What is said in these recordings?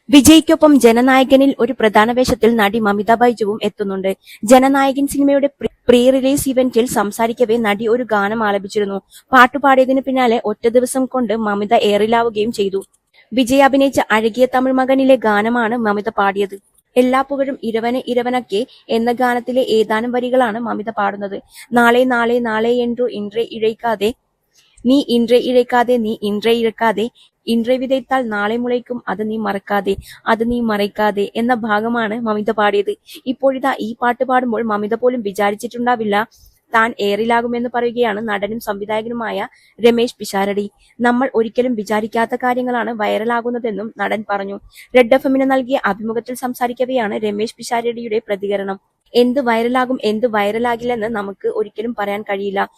വിജയ്ക്കൊപ്പം ജനനായകനിൽ ഒരു പ്രധാന വേഷത്തിൽ നടി മമിത ബൈജുവും എത്തുന്നുണ്ട്. ജനനായകൻ സിനിമയുടെ പ്രീ റിലീസ് ഇവന്റിൽ സംസാരിക്കവേ നടി ഒരു ഗാനം ആലപിച്ചിരുന്നു. പാട്ടുപാടിയതിനു പിന്നാലെ ഒറ്റ ദിവസം കൊണ്ട് മമിത എയറിലാവുകയും ചെയ്തു. വിജയ് അഭിനയിച്ച അഴകിയ തമിഴ് മകനിലെ ഗാനമാണ് മമിത പാടിയത്. എല്ലാ പുകഴും ഇരവന് ഇരവനക്കെ എന്ന ഗാനത്തിലെ ഏതാനും വരികളാണ് മമിത പാടുന്നത്. നാളെ നാളെ നാളെ എൻറു ഇൻറെ ഇഴയ്ക്കാതെ നീ ഇൻറെ ഇഴയ്ക്കാതെ നീ ഇൻറെ ഇഴക്കാതെ ഇൻറെ വിതയ്ത്താൽ നാളെ മുളയ്ക്കും അത് നീ മറക്കാതെ അത് നീ മറയ്ക്കാതെ എന്ന ഭാഗമാണ് മമിത പാടിയത്. ഇപ്പോഴിതാ ഈ പാട്ട് പാടുമ്പോൾ മമിത പോലും വിചാരിച്ചിട്ടുണ്ടാവില്ല താൻ എയറിലാകുമെന്ന് പറയുകയാണ് നടനും സംവിധായകനുമായ രമേശ് പിഷാരടി. നമ്മൾ ഒരിക്കലും വിചാരിക്കാത്ത കാര്യങ്ങളാണ് വൈറലാകുന്നതെന്നും നടൻ പറഞ്ഞു. റെഡ് എഫ്എമ്മിന് നൽകിയ അഭിമുഖത്തിൽ സംസാരിക്കവെയാണ് രമേശ് പിഷാരടിയുടെ പ്രതികരണം. എന്ത് വൈറലാകും എന്ത് വൈറലാകില്ലെന്ന് നമുക്ക് ഒരിക്കലും പറയാൻ കഴിയില്ല.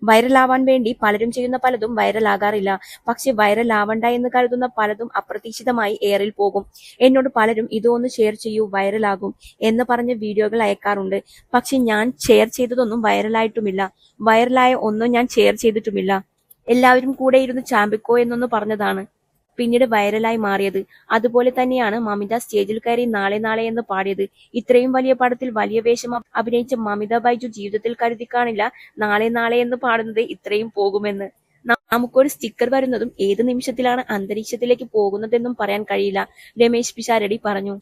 വൈറലാവാൻ വേണ്ടി പലരും ചെയ്യുന്ന പലതും വൈറലാകാറില്ല. പക്ഷെ വൈറലാവണ്ട എന്ന് കരുതുന്ന പലതും അപ്രതീക്ഷിതമായി എയറിൽ പോകും. എന്നോട് പലരും ഇതൊന്ന് ഷെയർ ചെയ്യൂ വൈറലാകും എന്ന് പറഞ്ഞ് വീഡിയോകൾ അയക്കാറുണ്ട്. പക്ഷെ ഞാൻ ഷെയർ ചെയ്തതൊന്നും വൈറലായിട്ടുമില്ല. വൈറലായ ഒന്നും ഞാൻ ഷെയർ ചെയ്തിട്ടുമില്ല. എല്ലാവരും കൂടെ ഇരുന്ന് ചാമ്പിക്കോ എന്നൊന്ന് പറഞ്ഞതാണ് പിന്നീട് വൈറലായി മാറിയത്. അതുപോലെ തന്നെയാണ് മമിത സ്റ്റേജിൽ കയറി നാളെ നാളെ എന്ന് പാടിയത്. ഇത്രയും വലിയ പടത്തിൽ വലിയ വേഷം അഭിനയിച്ച മമിത ബൈജു ജീവിതത്തിൽ കരുതി കാണില്ല നാളെ നാളെ എന്ന് പാടുന്നത് ഇത്രയും പോകുമെന്ന്. നമുക്കൊരു സ്റ്റിക്കർ വരുന്നതും ഏത് നിമിഷത്തിലാണ് അന്തരീക്ഷത്തിലേക്ക് പോകുന്നതെന്നും പറയാൻ കഴിയില്ല, രമേശ് പിഷാരടി പറഞ്ഞു.